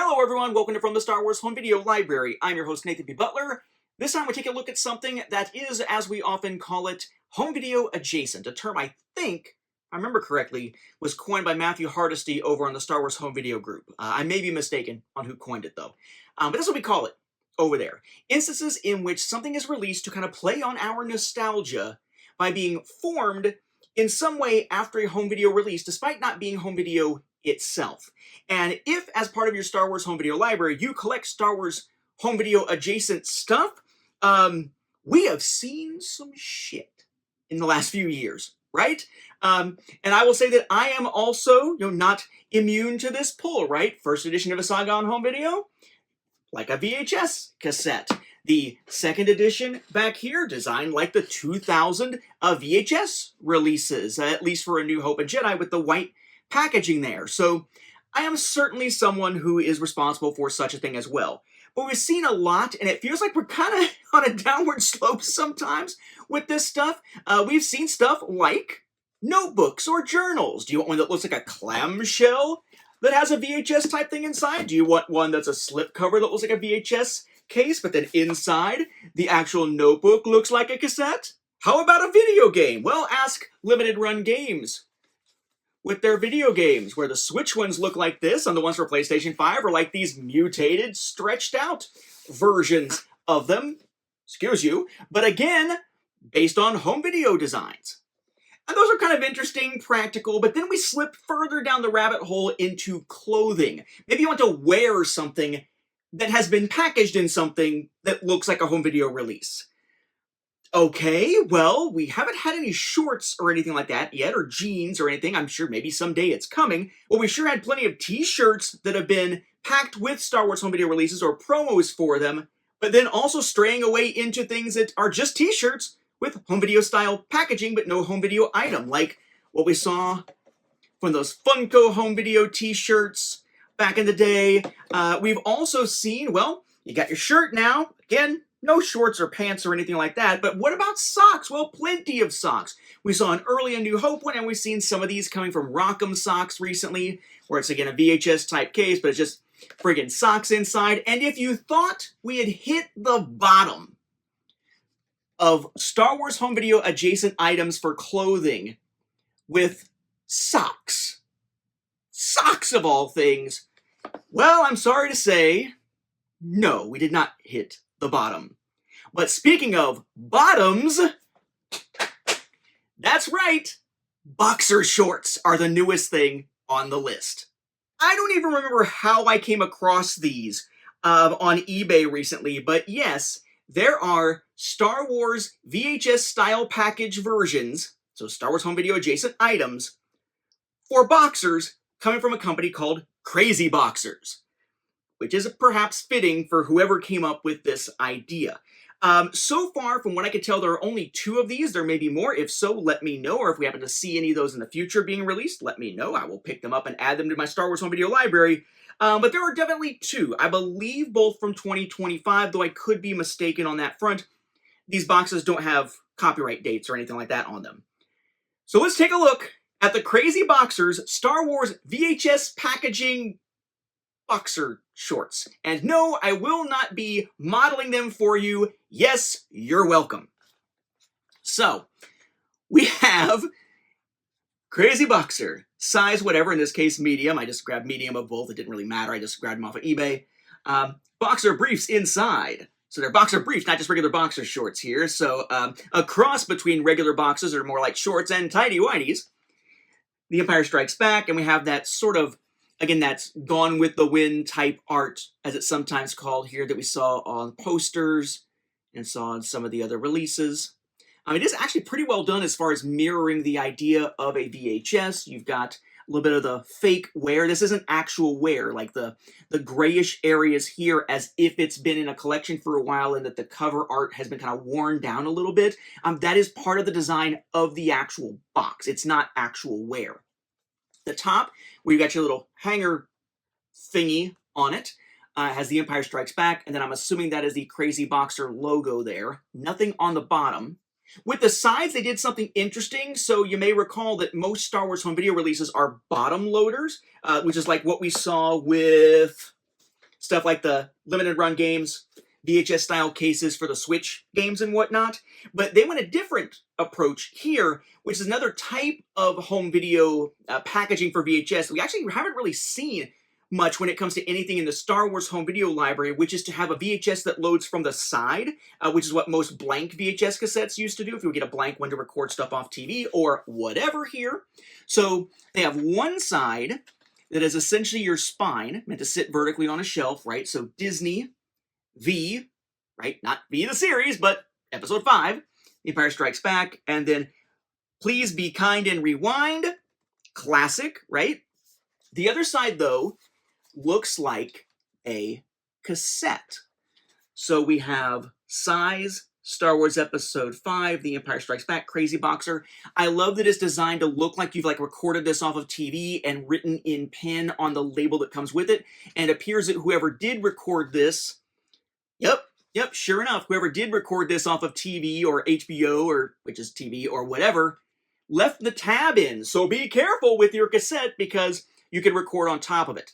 Hello everyone, welcome to From the Star Wars Home Video Library. I'm your host Nathan P. Butler. This time we take a look at something that is, as we often call it, home video adjacent. A term I think, if I remember correctly, was coined by Matthew Hardesty over on the Star Wars Home Video group. I may be mistaken on who coined it though. But that's what we call it over there. Instances in which something is released to kind of play on our nostalgia by being formed in some way after a home video release, despite not being home video itself. And if, as part of your Star Wars home video library, you collect Star Wars home video adjacent stuff, we have seen some shit in the last few years, right? And I will say that I am also, not immune to this pull, right? First edition of a saga on home video, like a VHS cassette. The second edition back here, designed like the 2000 VHS releases, at least for A New Hope and Jedi, with the white packaging there. So I am certainly someone who is responsible for such a thing as well. But we've seen a lot, and it feels like we're kind of on a downward slope sometimes with this stuff. We've seen stuff like notebooks or journals. Do you want one that looks like a clamshell that has a VHS type thing inside? Do you want one that's a slipcover that looks like a VHS case, but then inside the actual notebook looks like a cassette? How about a video game? Well, ask Limited Run Games with their video games, where the Switch ones look like this, and the ones for PlayStation 5 are like these mutated, stretched out versions of them. Excuse you. But again, based on home video designs. And those are kind of interesting, practical, but then we slip further down the rabbit hole into clothing. Maybe you want to wear something that has been packaged in something that looks like a home video release. Okay, well, we haven't had any shorts or anything like that yet, or jeans or anything. I'm sure maybe someday it's coming. Well, we sure had plenty of t-shirts that have been packed with Star Wars home video releases or promos for them, but then also straying away into things that are just t-shirts with home video style packaging, but no home video item, like what we saw from those Funko home video t-shirts back in the day. We've also seen, well, you got your shirt now. Again, no shorts or pants or anything like that, but what about socks? Well, plenty of socks. We saw an early A New Hope one, and we've seen some of these coming from Rock'em Socks recently, where it's again a VHS type case, but it's just friggin' socks inside. And if you thought we had hit the bottom of Star Wars home video adjacent items for clothing with socks of all things, well, I'm sorry to say, no, we did not hit the bottom. But speaking of bottoms, that's right, boxer shorts are the newest thing on the list. I don't even remember how I came across these on eBay recently, but yes, there are Star Wars VHS style package versions, so Star Wars home video adjacent items, for boxers coming from a company called Crazy Boxers, which is perhaps fitting for whoever came up with this idea. So far, from what I can tell, there are only 2 of these. There may be more. If so, let me know. Or if we happen to see any of those in the future being released, let me know. I will pick them up and add them to my Star Wars home video library. But there are definitely 2. I believe both from 2025, though I could be mistaken on that front. These boxes don't have copyright dates or anything like that on them. So let's take a look at the Crazy Boxers Star Wars VHS packaging boxer shorts. And no, I will not be modeling them for you. Yes, you're welcome. So, we have Crazy Boxer, size whatever, in this case medium. I just grabbed medium of both. It didn't really matter. I just grabbed them off of eBay. Boxer briefs inside. So they're boxer briefs, not just regular boxer shorts here. So a cross between regular boxers, or more like shorts, and tighty whities. The Empire Strikes Back, and we have that sort of, again, that's Gone with the Wind type art, as it's sometimes called here, that we saw on posters and saw on some of the other releases. It is actually pretty well done as far as mirroring the idea of a VHS. You've got a little bit of the fake wear. This isn't actual wear, like the grayish areas here, as if it's been in a collection for a while and that the cover art has been kind of worn down a little bit. That is part of the design of the actual box. It's not actual wear. The top, where you got your little hanger thingy on it, has the Empire Strikes Back, and then I'm assuming that is the Crazy Boxer logo there. Nothing on the bottom. With the sides, they did something interesting. So you may recall that most Star Wars home video releases are bottom loaders, which is like what we saw with stuff like the limited run games, VHS style cases for the Switch games and whatnot. But they went a different approach here, which is another type of home video packaging for VHS. We actually haven't really seen much when it comes to anything in the Star Wars home video library, which is to have a VHS that loads from the side, which is what most blank VHS cassettes used to do if you would get a blank one to record stuff off TV or whatever here. So they have one side that is essentially your spine, meant to sit vertically on a shelf, right? So Disney, V, right? Not V the series, but Episode 5, The Empire Strikes Back, and then Please Be Kind and Rewind, classic, right? The other side, though, looks like a cassette. So we have Size, Star Wars Episode 5, The Empire Strikes Back, Crazy Boxer. I love that it's designed to look like you've recorded this off of TV and written in pen on the label that comes with it. And it appears that whoever did record this, yep, sure enough, whoever did record this off of TV or HBO, or which is TV or whatever, left the tab in. So be careful with your cassette because you can record on top of it.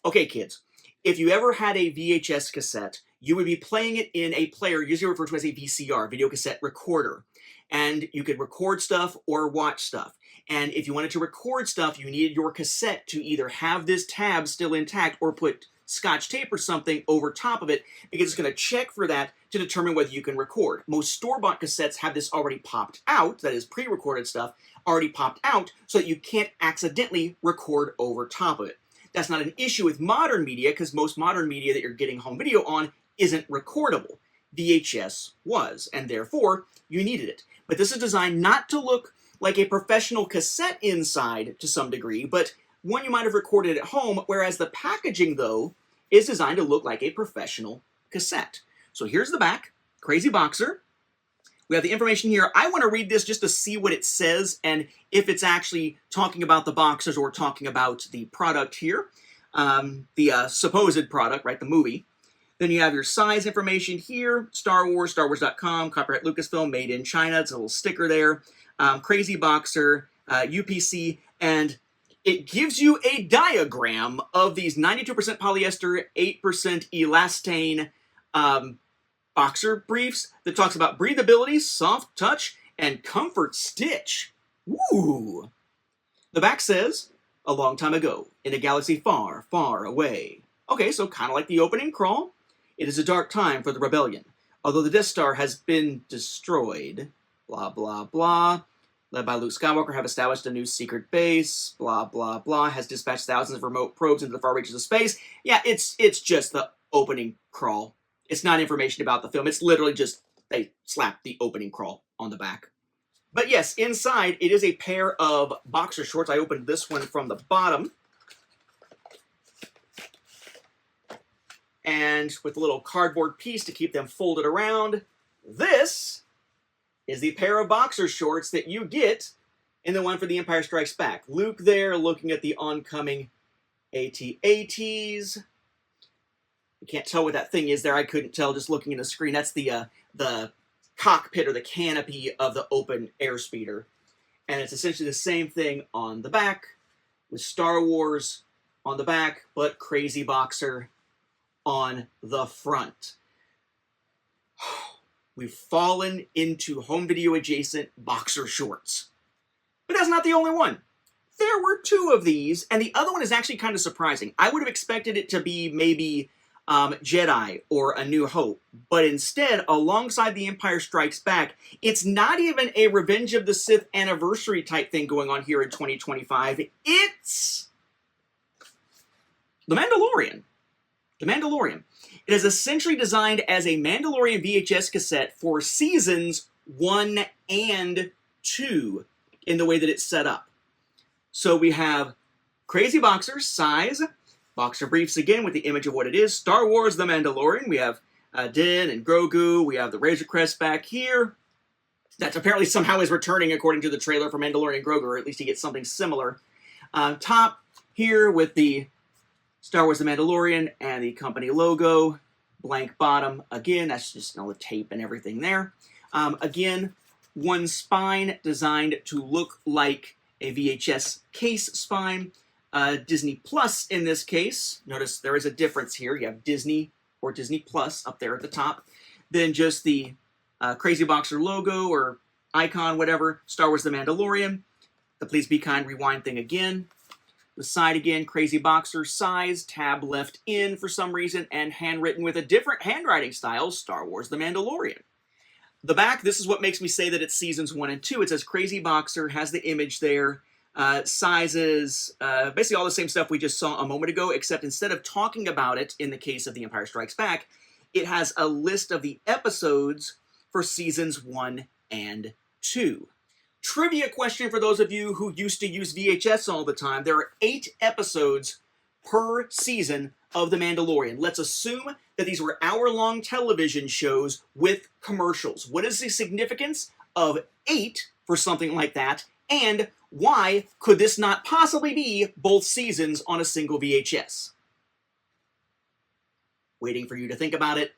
Okay, kids, if you ever had a VHS cassette, you would be playing it in a player, usually referred to as a VCR, video cassette recorder. And you could record stuff or watch stuff. And if you wanted to record stuff, you needed your cassette to either have this tab still intact or put Scotch tape or something over top of it, because it's going to check for that to determine whether you can record. Most store-bought cassettes have this already popped out, that is pre-recorded stuff, already popped out, so that you can't accidentally record over top of it. That's not an issue with modern media, because most modern media that you're getting home video on isn't recordable. VHS was, and therefore, you needed it. But this is designed not to look like a professional cassette inside to some degree, but one you might have recorded at home, whereas the packaging, though, is designed to look like a professional cassette. So here's the back, Crazy Boxer. We have the information here. I want to read this just to see what it says and if it's actually talking about the boxers or talking about the product here, the supposed product, right, the movie. Then you have your size information here, Star Wars, StarWars.com, copyright Lucasfilm, made in China. It's a little sticker there. Crazy Boxer, UPC, and it gives you a diagram of these 92% polyester, 8% elastane boxer briefs that talks about breathability, soft touch, and comfort stitch. Woo! The back says, a long time ago, in a galaxy far, far away. Okay, so kind of like the opening crawl. It is a dark time for the rebellion. Although the Death Star has been destroyed, blah, blah, blah, led by Luke Skywalker, have established a new secret base, blah, blah, blah, has dispatched thousands of remote probes into the far reaches of space. Yeah, it's just the opening crawl. It's not information about the film. It's literally just, they slapped the opening crawl on the back. But yes, inside, it is a pair of boxer shorts. I opened this one from the bottom. And with a little cardboard piece to keep them folded around, this is the pair of boxer shorts that you get in the one for The Empire Strikes Back. Luke there looking at the oncoming AT-ATs. You can't tell what that thing is there. I couldn't tell just looking at the screen. That's the cockpit or the canopy of the open airspeeder. And it's essentially the same thing on the back with Star Wars on the back, but Crazy Boxer on the front. We've fallen into home video adjacent boxer shorts. But that's not the only one. There were two of these, and the other one is actually kind of surprising. I would have expected it to be maybe Jedi or A New Hope, but instead, alongside The Empire Strikes Back, it's not even a Revenge of the Sith anniversary type thing going on here in 2025. It's The Mandalorian. The Mandalorian. It is essentially designed as a Mandalorian VHS cassette for seasons 1 and 2 in the way that it's set up. So we have Crazy Boxer, size, boxer briefs again with the image of what it is, Star Wars The Mandalorian. We have Din and Grogu. We have the Razor Crest back here. That apparently somehow is returning according to the trailer for Mandalorian Grogu, or at least he gets something similar. Top here with the Star Wars The Mandalorian and the company logo. Blank bottom. Again, that's just all the tape and everything there. Again, one spine designed to look like a VHS case spine. Disney Plus in this case. Notice there is a difference here. You have Disney or Disney Plus up there at the top. Then just the Crazy Boxer logo or icon, whatever. Star Wars The Mandalorian. The Please Be Kind rewind thing again. The side again, Crazy Boxer size, tab left in for some reason, and handwritten with a different handwriting style, Star Wars The Mandalorian. The back, this is what makes me say that it's seasons 1 and 2. It says Crazy Boxer, has the image there, sizes, basically all the same stuff we just saw a moment ago, except instead of talking about it in the case of The Empire Strikes Back, it has a list of the episodes for seasons 1 and 2. Trivia question for those of you who used to use VHS all the time. There are 8 episodes per season of The Mandalorian. Let's assume that these were hour-long television shows with commercials. What is the significance of 8 for something like that? And why could this not possibly be both seasons on a single VHS? Waiting for you to think about it.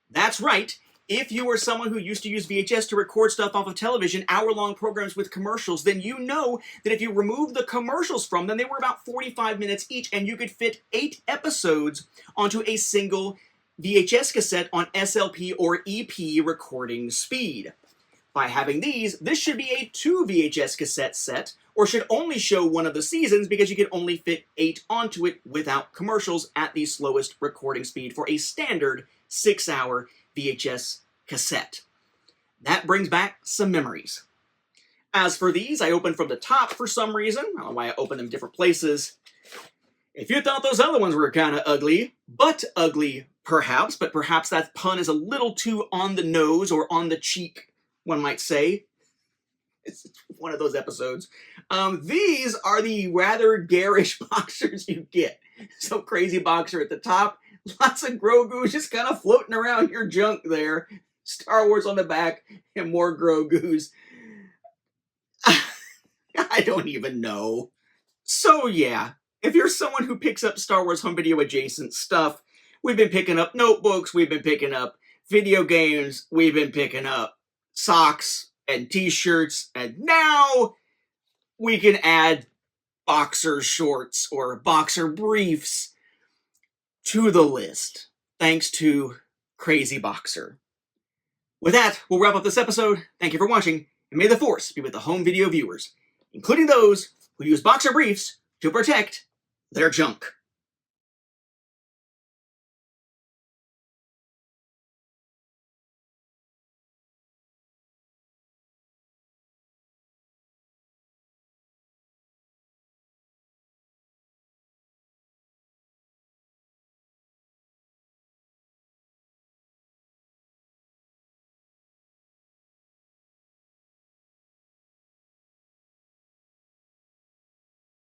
That's right. If you were someone who used to use VHS to record stuff off of television, hour-long programs with commercials, then you know that if you remove the commercials from them, they were about 45 minutes each, and you could fit 8 episodes onto a single VHS cassette on SLP or EP recording speed. By having these, this should be a 2 VHS cassette set, or should only show one of the seasons because you can only fit 8 onto it without commercials at the slowest recording speed for a standard 6-hour VHS cassette. That brings back some memories. As for these, I opened from the top for some reason. I don't know why I opened them different places. If you thought those other ones were kind of ugly, but perhaps that pun is a little too on the nose or on the cheek, one might say. It's one of those episodes. These are the rather garish boxers you get. So Crazy Boxer at the top. Lots of Grogu's just kind of floating around your junk there. Star Wars on the back and more Grogu's. I don't even know. So yeah, if you're someone who picks up Star Wars home video adjacent stuff, we've been picking up notebooks, we've been picking up video games, we've been picking up socks and t-shirts, and now we can add boxer shorts or boxer briefs to the list, thanks to Crazy Boxer. With that, we'll wrap up this episode. Thank you for watching, and may the Force be with the home video viewers, including those who use boxer briefs to protect their junk.